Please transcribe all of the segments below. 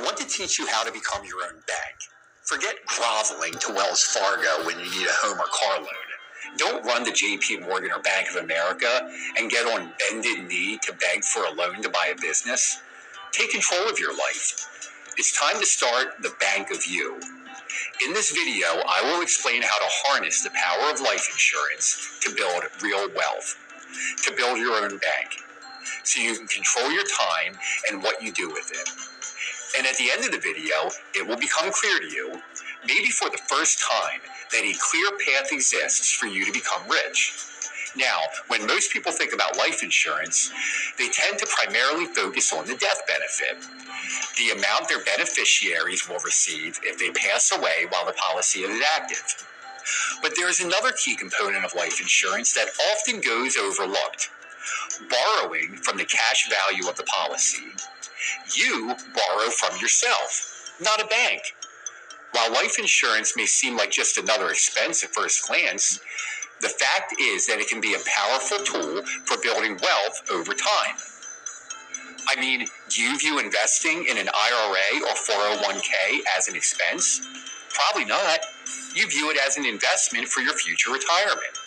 I want to teach you how to become your own bank. Forget groveling to Wells Fargo when you need a home or car loan. Don't run to JP Morgan or Bank of America and get on bended knee to beg for a loan to buy a business. Take control of your life. It's time to start the bank of you. In this video, I will explain how to harness the power of life insurance to build real wealth, to build your own bank, so you can control your time and what you do with it. And at the end of the video, it will become clear to you, maybe for the first time, that a clear path exists for you to become rich. Now, when most people think about life insurance, they tend to primarily focus on the death benefit, the amount their beneficiaries will receive if they pass away while the policy is active. But there is another key component of life insurance that often goes overlooked: borrowing from the cash value of the policy. You borrow from yourself, not a bank. While life insurance may seem like just another expense at first glance, the fact is that it can be a powerful tool for building wealth over time. I mean, do you view investing in an IRA or 401k as an expense? Probably not. You view it as an investment for your future retirement.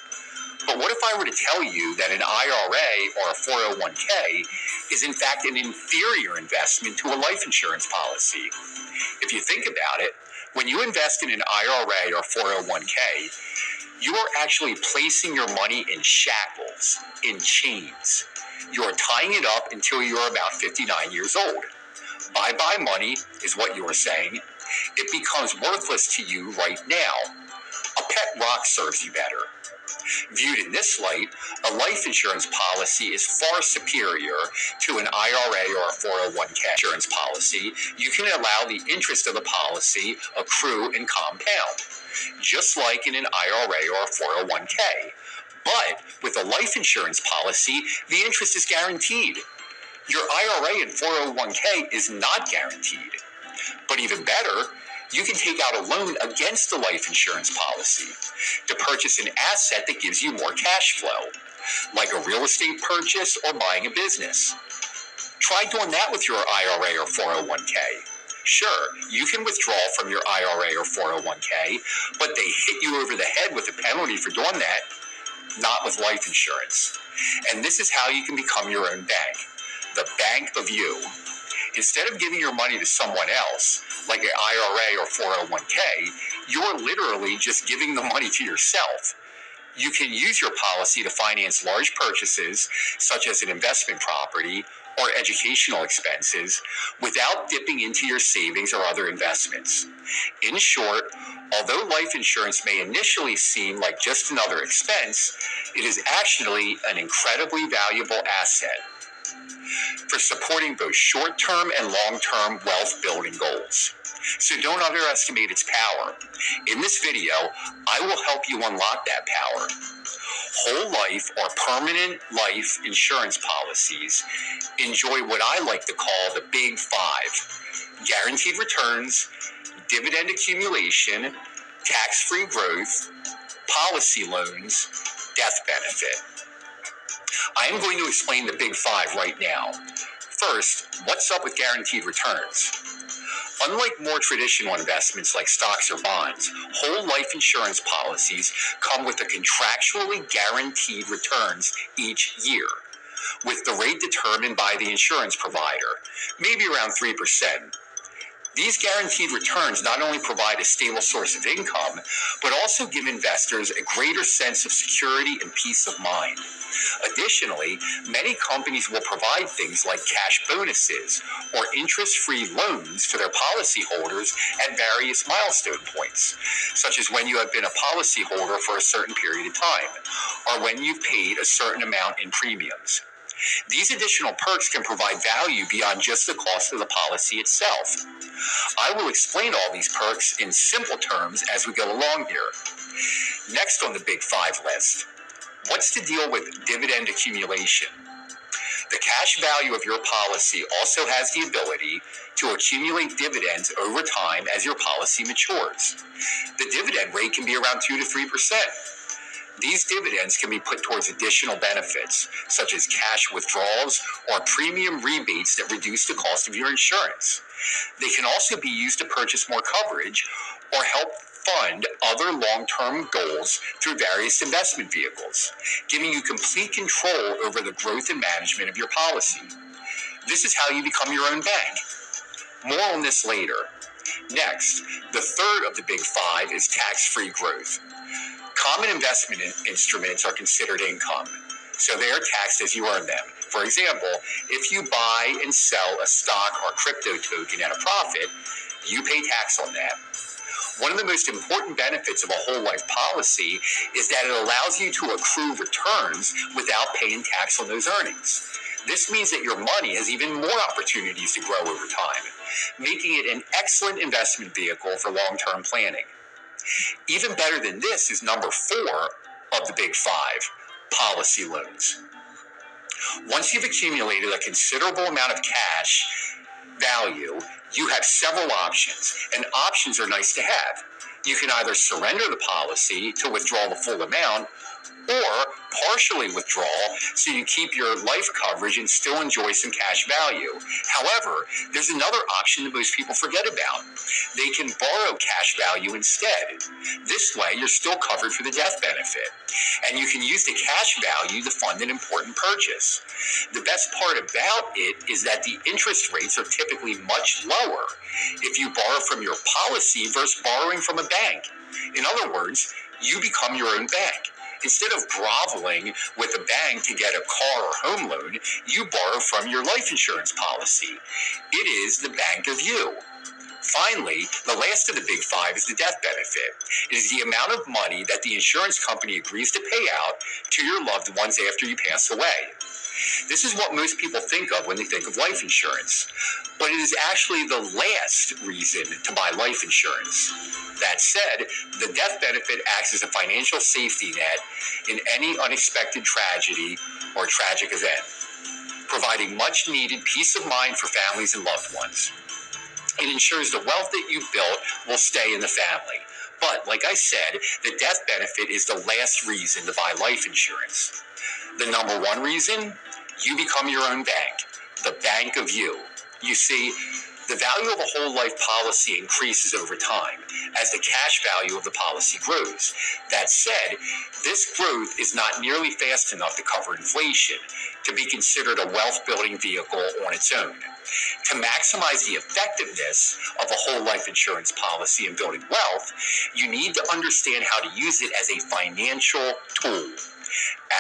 But what if I were to tell you that an IRA or a 401k is in fact an inferior investment to a life insurance policy? If you think about it, when you invest in an IRA or 401k, you are actually placing your money in shackles, in chains. You are tying it up until you are about 59 years old. Bye-bye money is what you are saying. It becomes worthless to you right now. A pet rock serves you better. Viewed in this light, a life insurance policy is far superior to an IRA or a 401k insurance policy. You can allow the interest of the policy accrue and compound, just like in an IRA or a 401k. But with a life insurance policy, the interest is guaranteed. Your IRA and 401k is not guaranteed. But even better, you can take out a loan against the life insurance policy to purchase an asset that gives you more cash flow, like a real estate purchase or buying a business. Try doing that with your IRA or 401k. Sure, you can withdraw from your IRA or 401k, but they hit you over the head with a penalty for doing that. Not with life insurance. And this is how you can become your own bank, the bank of you. Instead of giving your money to someone else, like an IRA or 401k, you are literally just giving the money to yourself. You can use your policy to finance large purchases, such as an investment property or educational expenses, without dipping into your savings or other investments. In short, although life insurance may initially seem like just another expense, it is actually an incredibly valuable asset for supporting both short-term and long-term wealth-building goals. So don't underestimate its power. In this video, I will help you unlock that power. Whole life or permanent life insurance policies enjoy what I like to call the big five: guaranteed returns, dividend accumulation, tax-free growth, policy loans, death benefit. I am going to explain the big five right now. First, what's up with guaranteed returns? Unlike more traditional investments like stocks or bonds, whole life insurance policies come with a contractually guaranteed returns each year, with the rate determined by the insurance provider, maybe around 3%. These guaranteed returns not only provide a stable source of income, but also give investors a greater sense of security and peace of mind. Additionally, many companies will provide things like cash bonuses or interest-free loans to their policyholders at various milestone points, such as when you have been a policyholder for a certain period of time, or when you've paid a certain amount in premiums. These additional perks can provide value beyond just the cost of the policy itself. I will explain all these perks in simple terms as we go along here. Next on the big five list, what's the deal with dividend accumulation? The cash value of your policy also has the ability to accumulate dividends over time as your policy matures. The dividend rate can be around 2 to 3%. These dividends can be put towards additional benefits, such as cash withdrawals or premium rebates that reduce the cost of your insurance. They can also be used to purchase more coverage or help fund other long-term goals through various investment vehicles, giving you complete control over the growth and management of your policy. This is how you become your own bank. More on this later. Next, the third of the big five is tax-free growth. Common investment instruments are considered income, so they are taxed as you earn them. For example, if you buy and sell a stock or crypto token at a profit, you pay tax on that. One of the most important benefits of a whole life policy is that it allows you to accrue returns without paying tax on those earnings. This means that your money has even more opportunities to grow over time, making it an excellent investment vehicle for long-term planning. Even better than this is number 4 of the big 5, policy loans. Once you've accumulated a considerable amount of cash value, you have several options, and options are nice to have. You can either surrender the policy to withdraw the full amount, or partially withdraw so you keep your life coverage and still enjoy some cash value. However, there's another option that most people forget about. They can borrow cash value instead. This way, you're still covered for the death benefit, and you can use the cash value to fund an important purchase. The best part about it is that the interest rates are typically much lower if you borrow from your policy versus borrowing from a bank. In other words, you become your own bank. Instead of groveling with a bank to get a car or home loan, you borrow from your life insurance policy. It is the bank of you. Finally, the last of the big 5 is the death benefit. It is the amount of money that the insurance company agrees to pay out to your loved ones after you pass away. This is what most people think of when they think of life insurance, but it is actually the last reason to buy life insurance. That said, the death benefit acts as a financial safety net in any unexpected tragedy or tragic event, providing much-needed peace of mind for families and loved ones. It ensures the wealth that you've built will stay in the family. But, like I said, the death benefit is the last reason to buy life insurance. The number 1 reason, you become your own bank, the bank of you. You see, the value of a whole life policy increases over time as the cash value of the policy grows. That said, this growth is not nearly fast enough to cover inflation to be considered a wealth-building vehicle on its own. To maximize the effectiveness of a whole life insurance policy in building wealth, you need to understand how to use it as a financial tool.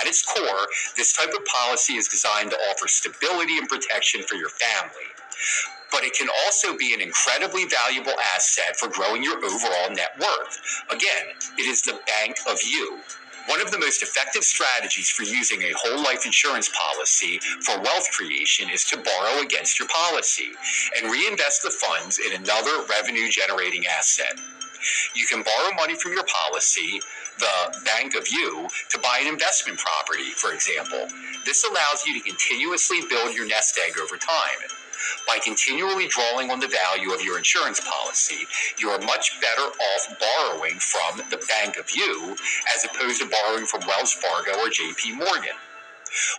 At its core, this type of policy is designed to offer stability and protection for your family. But it can also be an incredibly valuable asset for growing your overall net worth. Again, it is the bank of you. One of the most effective strategies for using a whole life insurance policy for wealth creation is to borrow against your policy and reinvest the funds in another revenue-generating asset. You can borrow money from your policy, the bank of you, to buy an investment property, for example. This allows you to continuously build your nest egg over time. By continually drawing on the value of your insurance policy, you are much better off borrowing from the bank of you as opposed to borrowing from Wells Fargo or JP Morgan.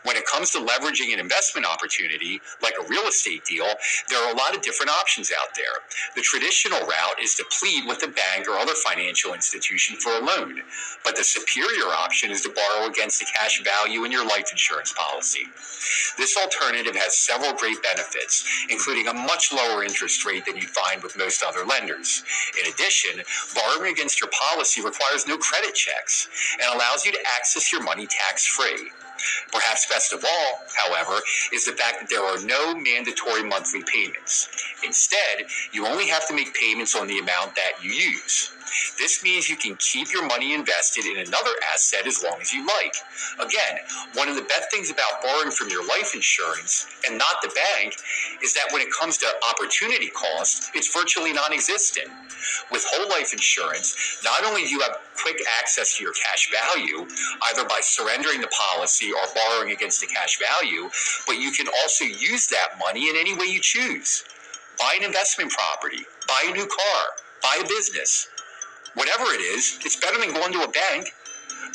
When it comes to leveraging an investment opportunity, like a real estate deal, there are a lot of different options out there. The traditional route is to plead with a bank or other financial institution for a loan, but the superior option is to borrow against the cash value in your life insurance policy. This alternative has several great benefits, including a much lower interest rate than you'd find with most other lenders. In addition, borrowing against your policy requires no credit checks and allows you to access your money tax-free. Perhaps best of all, however, is the fact that there are no mandatory monthly payments. Instead, you only have to make payments on the amount that you use. This means you can keep your money invested in another asset as long as you like. Again, one of the best things about borrowing from your life insurance and not the bank is that when it comes to opportunity cost, it's virtually non-existent. With whole life insurance, not only do you have quick access to your cash value, either by surrendering the policy or borrowing against the cash value, but you can also use that money in any way you choose. Buy an investment property, buy a new car, buy a business. Whatever it is, it's better than going to a bank.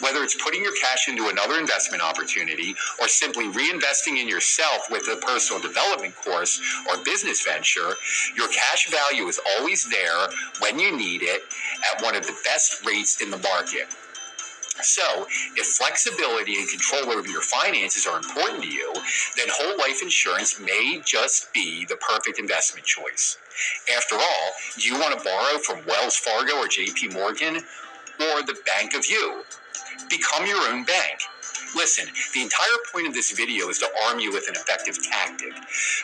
Whether it's putting your cash into another investment opportunity or simply reinvesting in yourself with a personal development course or business venture, your cash value is always there when you need it at one of the best rates in the market. So, if flexibility and control over your finances are important to you, then whole life insurance may just be the perfect investment choice. After all, do you want to borrow from Wells Fargo or JP Morgan or the Bank of You? Become your own bank. Listen, the entire point of this video is to arm you with an effective tactic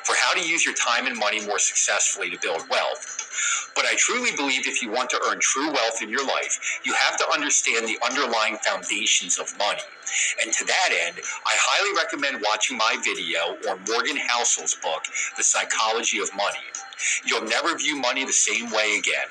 for how to use your time and money more successfully to build wealth. But I truly believe if you want to earn true wealth in your life, you have to understand the underlying foundations of money. And to that end, I highly recommend watching my video or Morgan Housel's book, The Psychology of Money. You'll never view money the same way again.